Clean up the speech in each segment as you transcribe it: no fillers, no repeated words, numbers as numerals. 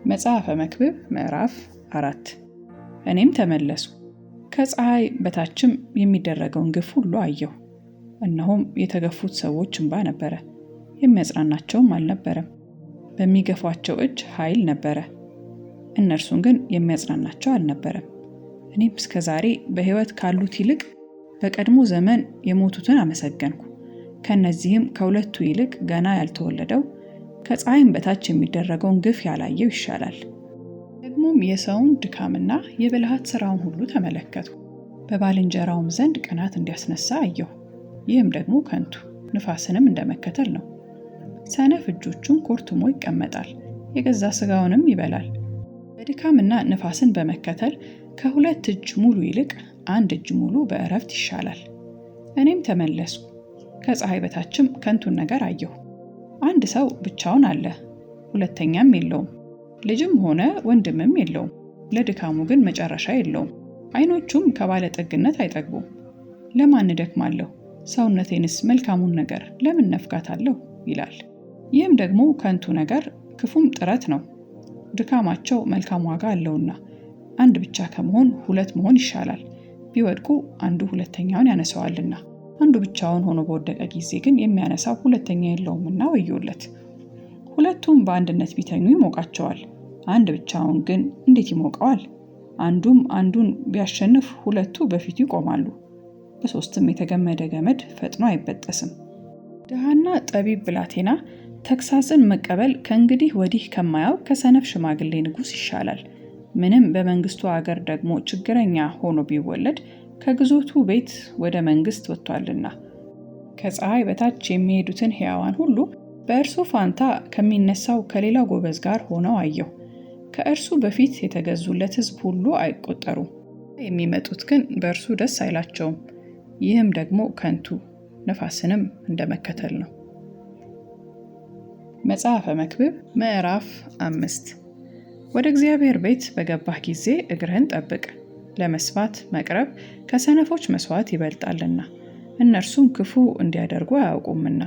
መጽሐፈ መክብብ ምዕራፍ 4 እኔም ተመለሱ፣ ከፀሐይ በታችም የሚደረገውን ግፍ ሁሉ አየሁ። እነሆም የተገፉት ሰዎች እንባ ነበረ፣ የሚያጽናናቸውም አልነበረም። በሚገፏቸው እጅ ኃይል ነበረ፣ እነርሱን ግን የሚያጽናናቸው አልነበረም። እኔም እስከ ዛሬ በሕይወት ካሉት ይልቅ በቀድሞ ዘመን የሞቱትን አመሰገንኩ። ከእነዚህም ከሁለቱ ይልቅ ገና ያልተወለደው ከፀሐይም በታች የሚደረገውን ግፍ ያላየው ይሻላል። ደግሞም የሰውን ድካምና የብልሃት ሥራውን ሁሉ ተመለከትኩ። በባልንጀራውም ዘንድ ቅናት እንዲያስነሳ አየሁ። ይህም ደግሞ ከንቱ ንፋስንም እንደመከተል ነው። ሰነፍ እጆቹን ኮርትሞ ይቀመጣል፣ የገዛ ሥጋውንም ይበላል። በድካምና ንፋስን በመከተል ከሁለት እጅ ሙሉ ይልቅ አንድ እጅ ሙሉ በእረፍት ይሻላል። እኔም ተመለስኩ፣ ከፀሐይ በታችም ከንቱን ነገር አየሁ። አንድ ሰው ብቻውን አለ፣ ሁለተኛም የለውም፣ ልጅም ሆነ ወንድምም የለውም። ለድካሙ ግን መጨረሻ የለውም፣ ዓይኖቹም ከባለጠግነት አይጠግቡም። ለማን እደክማለሁ? ሰውነቴንስ መልካሙን ነገር ለምን ነፍጋታለሁ? ይላል። ይህም ደግሞ ከንቱ ነገር ክፉም ጥረት ነው። ድካማቸው መልካም ዋጋ አለውና አንድ ብቻ ከመሆን ሁለት መሆን ይሻላል። ቢወድቁ አንዱ ሁለተኛውን ያነሳዋልና፣ አንዱ ብቻውን ሆኖ በወደቀ ጊዜ ግን የሚያነሳው ሁለተኛ የለውምና ወዮለት። ሁለቱም በአንድነት ቢተኙ ይሞቃቸዋል፣ አንድ ብቻውን ግን እንዴት ይሞቀዋል? አንዱም አንዱን ቢያሸንፍ ሁለቱ በፊቱ ይቆማሉ። በሦስትም የተገመደ ገመድ ፈጥኖ አይበጠስም። ድሃና ጠቢብ ብላቴና ተግሣጽን መቀበል ከእንግዲህ ወዲህ ከማያውቅ ከሰነፍ ሽማግሌ ንጉሥ ይሻላል። ምንም በመንግስቱ አገር ደግሞ ችግረኛ ሆኖ ቢወለድ ከግዞቱ ቤት ወደ መንግስት ወጥቷልና። ከፀሐይ በታች የሚሄዱትን ሕያዋን ሁሉ በእርሱ ፋንታ ከሚነሳው ከሌላው ጎበዝ ጋር ሆነው አየሁ። ከእርሱ በፊት የተገዙለት ሕዝብ ሁሉ አይቆጠሩም፣ የሚመጡት ግን በእርሱ ደስ አይላቸውም። ይህም ደግሞ ከንቱ ነፋስንም እንደመከተል ነው። መጽሐፈ መክብብ ምዕራፍ 5 ወደ እግዚአብሔር ቤት በገባህ ጊዜ እግርህን ጠብቅ። ለመስዋዕት መቅረብ ከሰነፎች መስዋዕት ይበልጣልና፣ እነርሱም ክፉ እንዲያደርጉ አያውቁምና።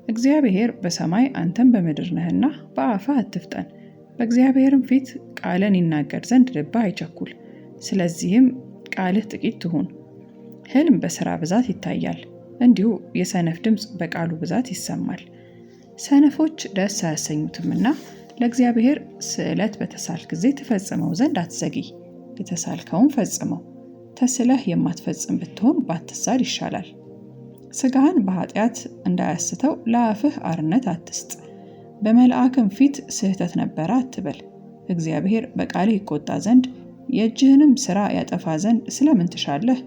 እግዚአብሔር በሰማይ አንተም በምድር ነህና በአፍህ አትፍጠን። በእግዚአብሔርም ፊት ቃልን ይናገር ዘንድ ልብህ አይቸኩል። ስለዚህም ቃልህ ጥቂት ትሁን። ሕልም በሥራ ብዛት ይታያል፣ እንዲሁ የሰነፍ ድምፅ በቃሉ ብዛት ይሰማል። ሰነፎች ደስ አያሰኙትምና ለእግዚአብሔር ስዕለት በተሳል ጊዜ ትፈጽመው ዘንድ አትዘግይ። የተሳልከውን ፈጽመው። ተስለህ የማትፈጽም ብትሆን ባትሳል ይሻላል። ሥጋህን በኃጢአት እንዳያስተው ለአፍህ አርነት አትስጥ። በመልአክም ፊት ስህተት ነበረ አትበል። እግዚአብሔር በቃልህ ይቆጣ ዘንድ የእጅህንም ሥራ ያጠፋ ዘንድ ስለምን ትሻለህ?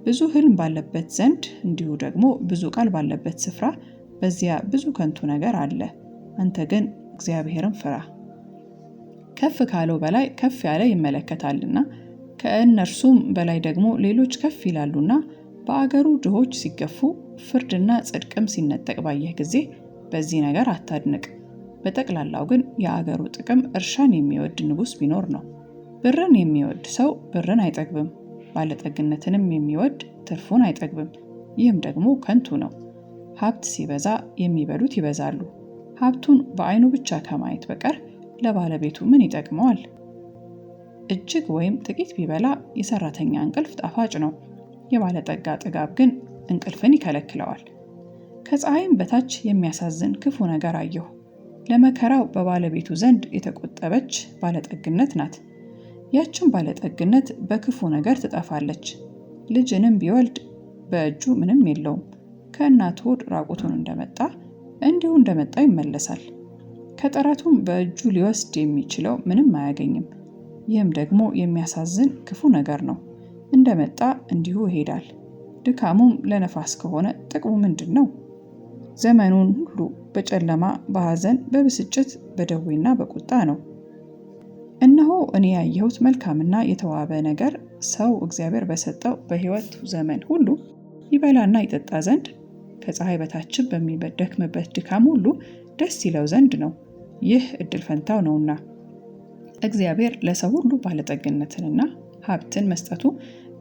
ብዙ ሕልም ባለበት ዘንድ እንዲሁ ደግሞ ብዙ ቃል ባለበት ስፍራ በዚያ ብዙ ከንቱ ነገር አለ። አንተ ግን እግዚአብሔርን ፍራ። ከፍ ካለው በላይ ከፍ ያለ ይመለከታልና፣ ከእነርሱም በላይ ደግሞ ሌሎች ከፍ ይላሉና። በአገሩ ድሆች ሲገፉ ፍርድና ጽድቅም ሲነጠቅ ባየህ ጊዜ በዚህ ነገር አታድንቅ። በጠቅላላው ግን የአገሩ ጥቅም እርሻን የሚወድ ንጉሥ ቢኖር ነው። ብርን የሚወድ ሰው ብርን አይጠግብም፣ ባለጠግነትንም የሚወድ ትርፉን አይጠግብም። ይህም ደግሞ ከንቱ ነው። ሀብት ሲበዛ የሚበሉት ይበዛሉ። ሀብቱን በዓይኑ ብቻ ከማየት በቀር ለባለቤቱ ምን ይጠቅመዋል? እጅግ ወይም ጥቂት ቢበላ የሰራተኛ እንቅልፍ ጣፋጭ ነው፣ የባለጠጋ ጥጋብ ግን እንቅልፍን ይከለክለዋል። ከፀሐይም በታች የሚያሳዝን ክፉ ነገር አየሁ። ለመከራው በባለቤቱ ዘንድ የተቆጠበች ባለጠግነት ናት። ያችን ባለጠግነት በክፉ ነገር ትጠፋለች። ልጅንም ቢወልድ በእጁ ምንም የለውም። ከእናቱ ሆድ ራቁቱን እንደመጣ እንዲሁ እንደመጣ ይመለሳል። ከጥረቱም በእጁ ሊወስድ የሚችለው ምንም አያገኝም። ይህም ደግሞ የሚያሳዝን ክፉ ነገር ነው። እንደመጣ እንዲሁ ይሄዳል። ድካሙም ለነፋስ ከሆነ ጥቅሙ ምንድን ነው? ዘመኑን ሁሉ በጨለማ በሐዘን በብስጭት በደዌና በቁጣ ነው። እነሆ እኔ ያየሁት መልካምና የተዋበ ነገር ሰው እግዚአብሔር በሰጠው በሕይወቱ ዘመን ሁሉ ይበላና ይጠጣ ዘንድ ከፀሐይ በታችም በሚደክምበት ድካም ሁሉ ደስ ይለው ዘንድ ነው። ይህ እድል ፈንታው ነውና። እግዚአብሔር ለሰው ሁሉ ባለጠግነትንና ሀብትን መስጠቱ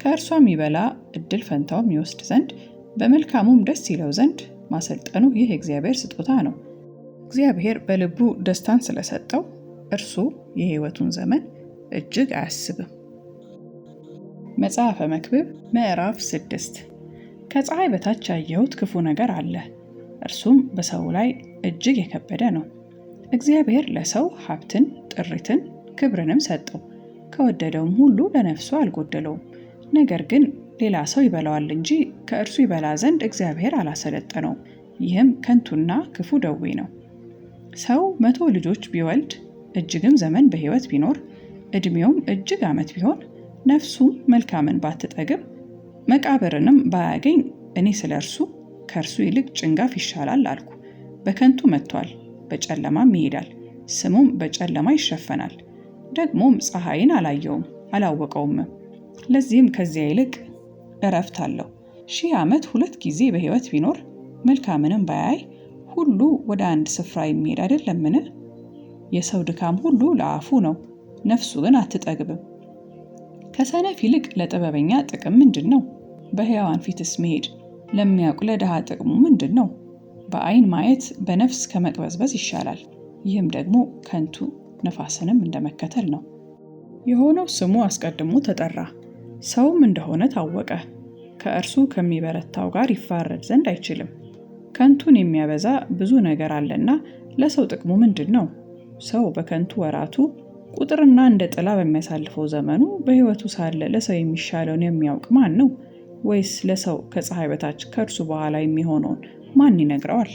ከእርሷም ይበላ እድል ፈንታውም ይወስድ ዘንድ በመልካሙም ደስ ይለው ዘንድ ማሰልጠኑ ይህ እግዚአብሔር ስጦታ ነው። እግዚአብሔር በልቡ ደስታን ስለሰጠው እርሱ የሕይወቱን ዘመን እጅግ አያስብም። መጽሐፈ መክብብ ምዕራፍ 6 ከፀሐይ በታች ያየሁት ክፉ ነገር አለ፣ እርሱም በሰው ላይ እጅግ የከበደ ነው። እግዚአብሔር ለሰው ሀብትን፣ ጥሪትን፣ ክብርንም ሰጠው፣ ከወደደውም ሁሉ ለነፍሱ አልጎደለውም። ነገር ግን ሌላ ሰው ይበላዋል እንጂ ከእርሱ ይበላ ዘንድ እግዚአብሔር አላሰለጠነውም። ይህም ከንቱና ክፉ ደዌ ነው። ሰው 100 ልጆች ቢወልድ እጅግም ዘመን በሕይወት ቢኖር ዕድሜውም እጅግ ዓመት ቢሆን ነፍሱም መልካምን ባትጠግብ መቃብርንም ባያገኝ እኔ ስለ እርሱ ከእርሱ ይልቅ ጭንጋፍ ይሻላል አልኩ። በከንቱ መጥቷል፣ በጨለማም ይሄዳል፣ ስሙም በጨለማ ይሸፈናል። ደግሞም ፀሐይን አላየውም አላወቀውምም። ለዚህም ከዚያ ይልቅ እረፍት አለው። 1000 ዓመት 2 ጊዜ በሕይወት ቢኖር መልካምንም ባያይ ሁሉ ወደ አንድ ስፍራ የሚሄድ አይደለምን? የሰው ድካም ሁሉ ለአፉ ነው፣ ነፍሱ ግን አትጠግብም። ከሰነፍ ይልቅ ለጥበበኛ ጥቅም ምንድን ነው? በሕያዋን ፊትስ መሄድ ለሚያውቅ ለድሃ ጥቅሙ ምንድን ነው? በዓይን ማየት በነፍስ ከመቅበዝበዝ ይሻላል። ይህም ደግሞ ከንቱ ነፋስንም እንደመከተል ነው። የሆነው ስሙ አስቀድሞ ተጠራ፣ ሰውም እንደሆነ ታወቀ። ከእርሱ ከሚበረታው ጋር ይፋረድ ዘንድ አይችልም። ከንቱን የሚያበዛ ብዙ ነገር አለና ለሰው ጥቅሙ ምንድን ነው? ሰው በከንቱ ወራቱ ቁጥርና እንደ ጥላ በሚያሳልፈው ዘመኑ በሕይወቱ ሳለ ለሰው የሚሻለውን የሚያውቅ ማን ነው? ወይስ ለሰው ከፀሐይ በታች ከእርሱ በኋላ የሚሆነውን ማን ይነግረዋል?